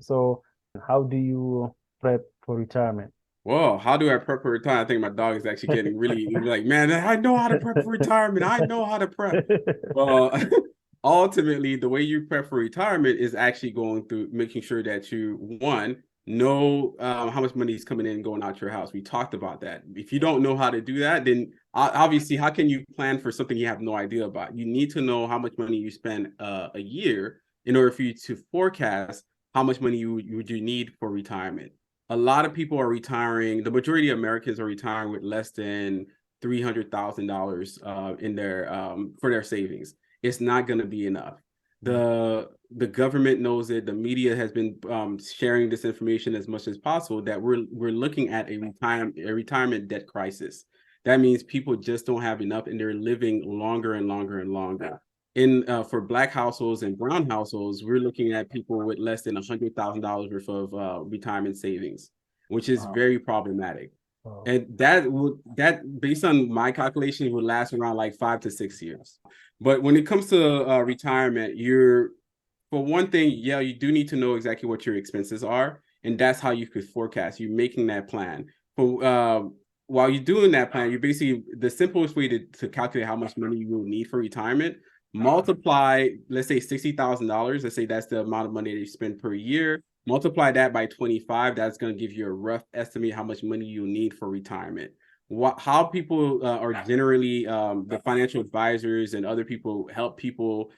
So how do you prep for retirement? Well, how do I prep for retirement? I think my dog is actually getting really like, man, I know how to prep for retirement. I know how to prep. Well, ultimately, the way you prep for retirement is actually going through making sure that you, one, know how much money is coming in and going out your house. We talked about that. If you don't know how to do that, then obviously, how can you plan for something you have no idea about? You need to know how much money you spend a year in order for you to forecast how much money you need for retirement. A lot of people are retiring. The majority of Americans are retiring with less than $300,000 in their for their savings. It's not going to be enough. The government knows it. The media has been sharing this information as much as possible that we're looking at a retirement debt crisis. That means people just don't have enough, and they're living longer and longer and longer. In For Black households and brown households, we're looking at people with less than $100,000 worth of retirement savings, which is Wow. very problematic. Wow. And that based on my calculations would last around like 5 to 6 years. But when it comes to retirement, you're for one thing, yeah, you do need to know exactly what your expenses are, and that's how you could forecast. You're making that plan. But while you're doing that plan, you basically the simplest way to calculate how much money you will need for retirement, multiply, let's say $60,000. Let's say that's the amount of money that you spend per year. Multiply that by 25. That's going to give you a rough estimate how much money you need for retirement. How people are generally the financial advisors and other people help people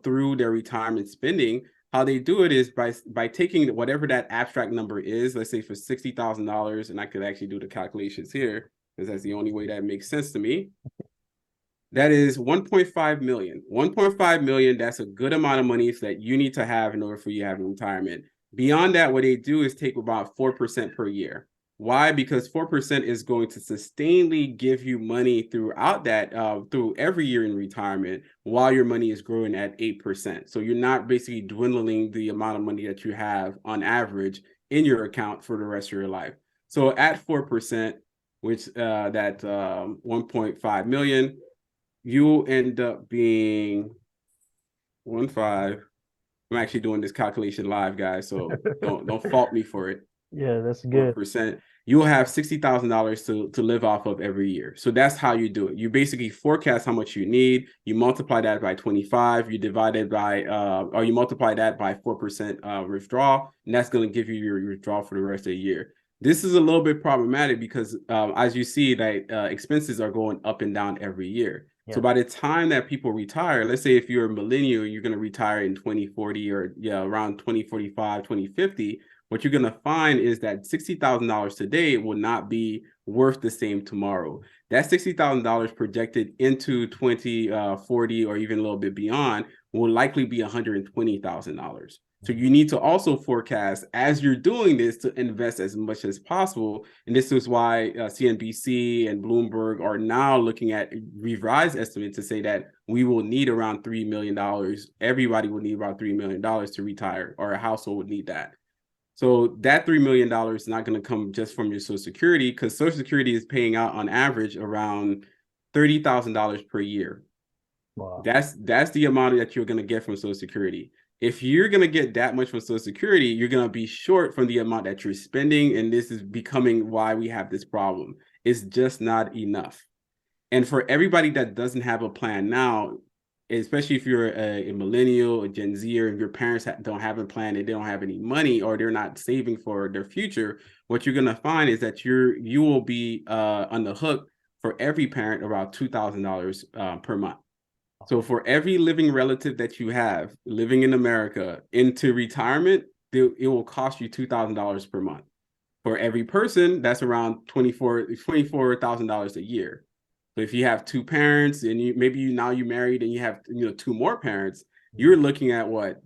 through their retirement spending. How they do it is by taking whatever that abstract number is. Let's say for $60,000, and I could actually do the calculations here because that's the only way that makes sense to me. That is 1.5 million. 1.5 million, that's a good amount of money that you need to have in order for you to have retirement. Beyond that, what they do is take about 4% per year. Why? Because 4% is going to sustainably give you money throughout that, through every year in retirement, while your money is growing at 8%. So you're not basically dwindling the amount of money that you have on average in your account for the rest of your life. So at 4%, which that 1.5 million, you end up being 1.5. I'm actually doing this calculation live, guys, so don't fault me for it. Yeah, that's good. 4%. You'll have $60,000 to live off of every year. So that's how you do it. You basically forecast how much you need. You multiply that by 25. You divide it by, or you multiply that by 4% withdrawal, and that's going to give you your withdrawal for the rest of the year. This is a little bit problematic because, as you see, that expenses are going up and down every year. So Yeah. by the time that people retire, let's say if you're a millennial, you're going to retire in 2040 or around 2045, 2050. What you're going to find is that $60,000 today will not be worth the same tomorrow. That $60,000 projected into 2040 or even a little bit beyond will likely be $120,000. So you need to also forecast as you're doing this to invest as much as possible. And this is why CNBC and Bloomberg are now looking at revised estimates to say that we will need around $3 million. Everybody will need about $3 million to retire, or a household would need that. So that $3 million is not going to come just from your Social Security, because Social Security is paying out on average around $30,000 per year. Wow. That's the amount that you're going to get from Social Security. If you're going to get that much from Social Security, you're going to be short from the amount that you're spending. And this is becoming why we have this problem. It's just not enough. And for everybody that doesn't have a plan now, especially if you're a millennial, a Gen Z, or if your parents don't have a plan and they don't have any money, or they're not saving for their future, what you're going to find is that you will be on the hook for every parent about $2,000 per month. So for every living relative that you have living in America into retirement, it will cost you $2,000 per month. For every person, that's around $24,000 a year. So if you have two parents and now you married and you have two more parents, you're looking at what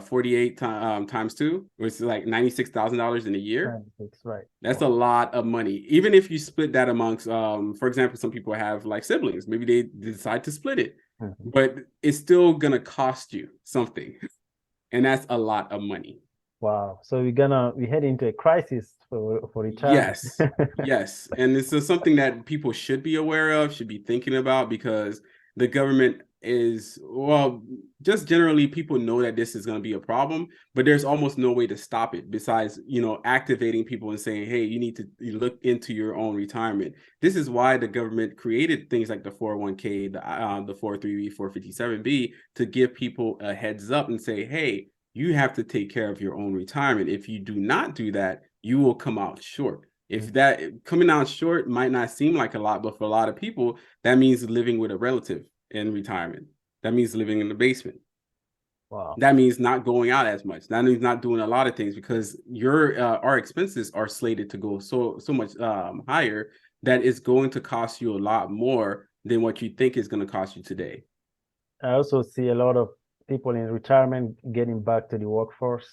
48 times two, which is like $96,000 in a year. That's right. That's a Wow. lot of money. Even if you split that amongst, for example, some people have like siblings. Maybe they decide to split it, Mhm. but it's still gonna cost you something, and that's a lot of money. Wow. So we head into a crisis for retirement. Yes, yes, and this is something that people should be aware of, should be thinking about, because the government is, well, just generally people know that this is going to be a problem, but there's almost no way to stop it besides, activating people and saying, hey, you need to look into your own retirement. This is why the government created things like the 401k, the 403b, 457b, to give people a heads up and say, hey, you have to take care of your own retirement. If you do not do that, you will come out short. If that coming out short might not seem like a lot, but for a lot of people, that means living with a relative in retirement. That means living in the basement. Wow. That means not going out as much. That means not doing a lot of things, because our expenses are slated to go so much higher that it's going to cost you a lot more than what you think is going to cost you today. I also see a lot of people in retirement getting back to the workforce.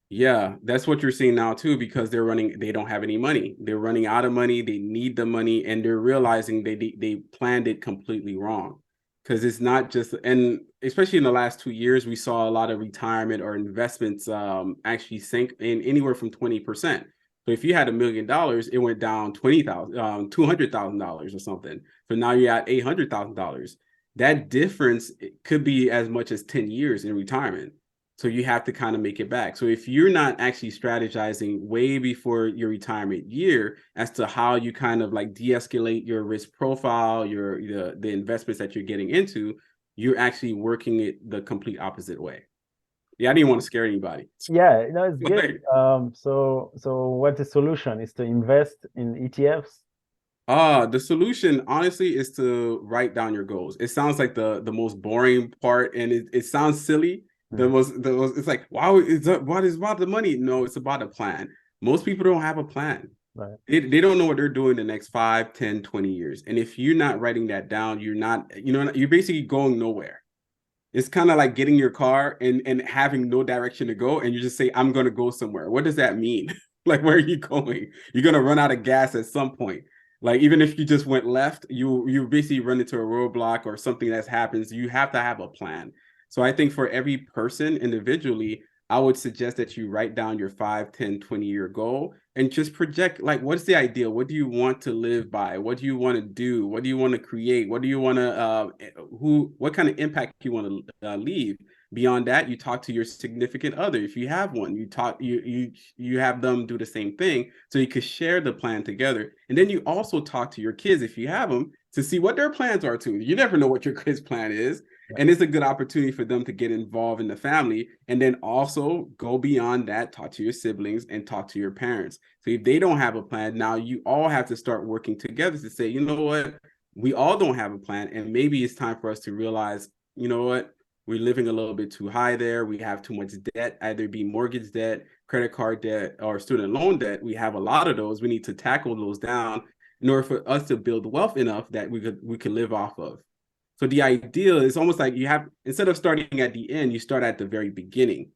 Yeah, that's what you're seeing now too, because they don't have any money. They're running out of money. They need the money, and they're realizing they planned it completely wrong. Because it's not just, and especially in the last 2 years, we saw a lot of retirement or investments actually sink in anywhere from 20%. So if you had $1 million, it went down $200,000 or something. So now you're at $800,000. That difference could be as much as 10 years in retirement. So you have to kind of make it back. So if you're not actually strategizing way before your retirement year as to how you kind of like de-escalate your risk profile, the investments that you're getting into, you're actually working it the complete opposite way. Yeah, I didn't want to scare anybody. Yeah, no, it's good. So what's the solution? Is to invest in ETFs? The solution, honestly, is to write down your goals. It sounds like the most boring part, and it sounds silly. It's like, wow, what is about the money? No, it's about a plan. Most people don't have a plan. Right. They don't know what they're doing the next 5, 10, 20 years. And if you're not writing that down, you're basically going nowhere. It's kind of like getting your car and having no direction to go, and you just say, I'm going to go somewhere. What does that mean? Like, where are you going? You're going to run out of gas at some point. Like, even if you just went left, you basically run into a roadblock or something that happens. You have to have a plan. So I think for every person individually, I would suggest that you write down your 5, 10, 20-year goal and just project, like, what's the ideal? What do you want to live by? What do you want to do? What do you want to create? What do you want to, what kind of impact you want to leave? Beyond that, you talk to your significant other. If you have one, you have them do the same thing so you could share the plan together. And then you also talk to your kids, if you have them, to see what their plans are too. You never know what your kid's plan is. And it's a good opportunity for them to get involved in the family, and then also go beyond that, talk to your siblings and talk to your parents. So if they don't have a plan, now you all have to start working together to say, you know what, we all don't have a plan, and maybe it's time for us to realize, you know what, we're living a little bit too high there. We have too much debt, either be mortgage debt, credit card debt, or student loan debt. We have a lot of those. We need to tackle those down in order for us to build wealth enough that we could live off of. So the idea is almost like you have, instead of starting at the end, you start at the very beginning,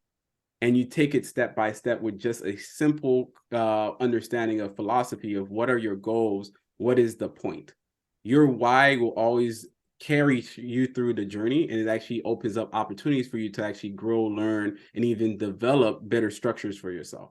and you take it step by step with just a simple understanding of philosophy of what are your goals, what is the point. Your why will always carry you through the journey, and it actually opens up opportunities for you to actually grow, learn, and even develop better structures for yourself.